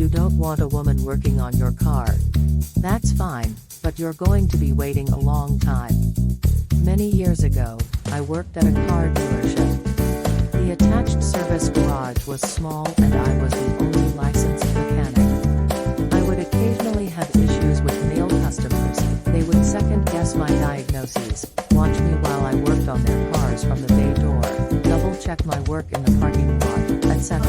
don't want a woman working on your car. That's fine, but you're going to be waiting a long time. Many years ago, I worked at a car dealership. The attached service garage was small and I was the only licensed mechanic. I would occasionally have issues with male customers. They would second guess my diagnoses, watch me while I worked on their cars from the bay door, double check my work in the parking lot, etc.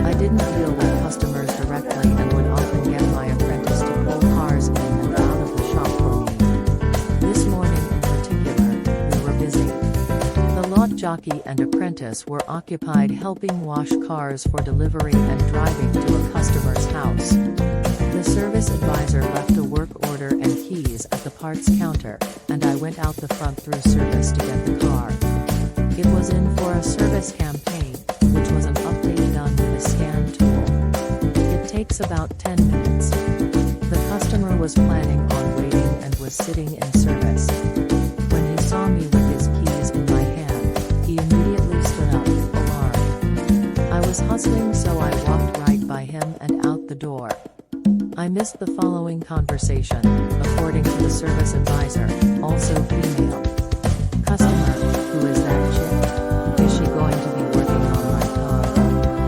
I didn't deal with customers directly and would often get my apprentice to pull cars in and out of the shop for me. This morning in particular, we were busy. The lot jockey and apprentice were occupied helping wash cars for delivery and driving to a customer's house. The service advisor left a work order and keys at the parts counter, and I went out the front through service to get the car. It was in for a service campaign, which was an update done with a scan tool. It takes about 10 minutes. The customer was planning on waiting and was sitting in service. When he saw me with his keys in my hand, he immediately stood up, alarmed. I was hustling, so I walked right by him and out the door. I missed the following conversation, according to the service advisor, also female. Customer, who is that chick? Is she going to be working on my car?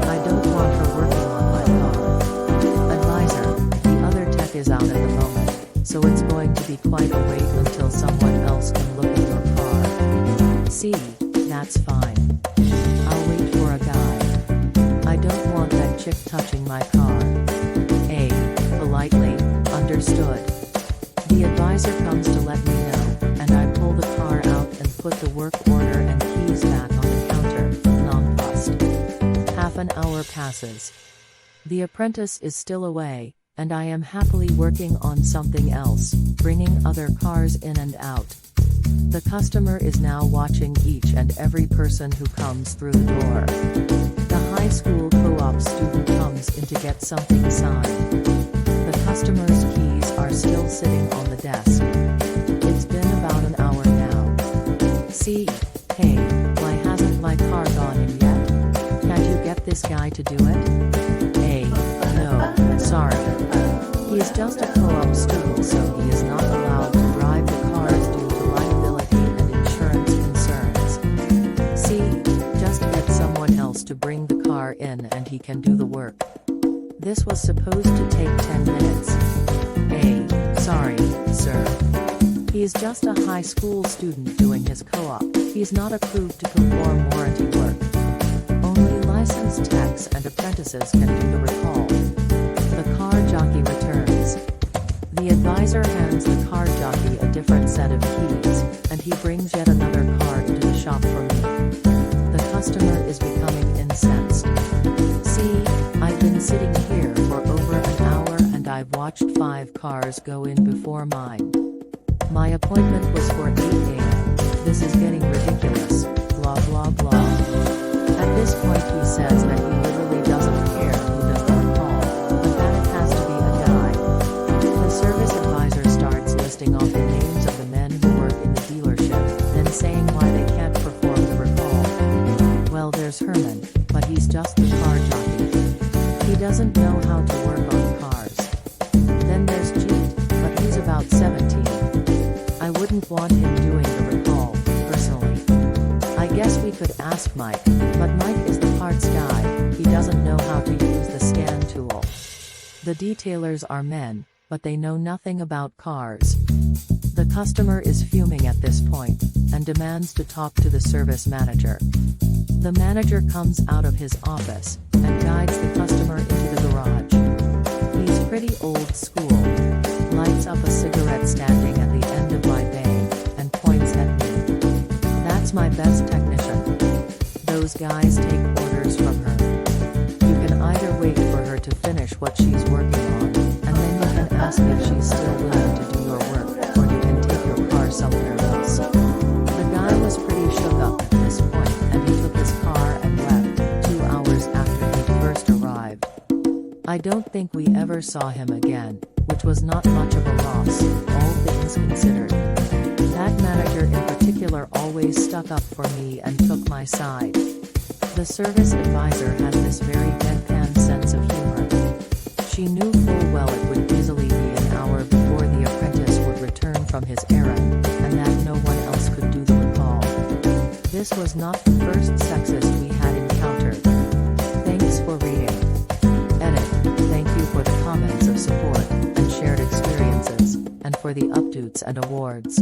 I don't want her working on my car. Advisor, the other tech is out at the moment, so it's going to be quite a wait until someone else can look at your car. See, that's fine. I'll wait for a guy. I don't want that chick touching my car. Politely, understood. The advisor comes to let me know, and I pull the car out and put the work order and keys back on the counter, nonplussed. Half an hour passes. The apprentice is still away, and I am happily working on something else, bringing other cars in and out. The customer is now watching each and every person who comes through the door. The high school co-op student comes in to get something signed. The customer's keys are still sitting on the desk. It's been about an hour now. See, hey, why hasn't my car gone in yet? Can't you get this guy to do it? Hey, no, sorry. He is just a co-op student, so he is not allowed to drive the cars due to liability and insurance concerns. See, just get someone else to bring the car in and he can do the work. This was supposed to take 10 minutes. Hey, sorry, sir. He is just a high school student doing his co-op. He's not approved to perform warranty work. Only licensed techs and apprentices can do the recall. The car jockey returns. The advisor hands the car jockey a different set of keys, and he brings yet another car into the shop for me. The customer is becoming incensed. See, I've been sitting here for over an hour and I've watched 5 cars go in before mine. My appointment was for 8 a.m. This is getting ridiculous, blah blah blah. At this point he says that he literally doesn't care who does the recall, but that it has to be a guy. The service advisor starts listing off the names of the men who work in the dealership, then saying why they can't perform the recall. Well, there's Herman, but he's just the car jockey. He doesn't know how to work on cars. Then there's Jeet, but he's about 17. I wouldn't want him doing the recall, personally. I guess we could ask Mike, but Mike is the parts guy, he doesn't know how to use the scan tool. The detailers are men, but they know nothing about cars. The customer is fuming at this point, and demands to talk to the service manager. The manager comes out of his office, and guides the customer into the garage. He's pretty old school, lights up a cigarette standing at the end of my bay, and points at me. That's my best technician. Those guys take orders from her. You can either wait for her to finish what she's working on, and then you can ask if she's still willing to do your work, or you can take your car somewhere else. The guy was pretty shook up at this point, and he took his car and left, 2 hours after he first arrived. I don't think we ever saw him again, which was not much of a loss, all things considered. That manager in particular always stuck up for me and took my side. The service advisor has this very deadpan sense of humor. She knew full well it would easily be an hour before the apprentice would return from his errand, and that no one else could do the recall. This was not the first sexist we had encountered. Thanks for reading. Edit. Thank you for the comments of support, and shared experiences, and for the updates and awards.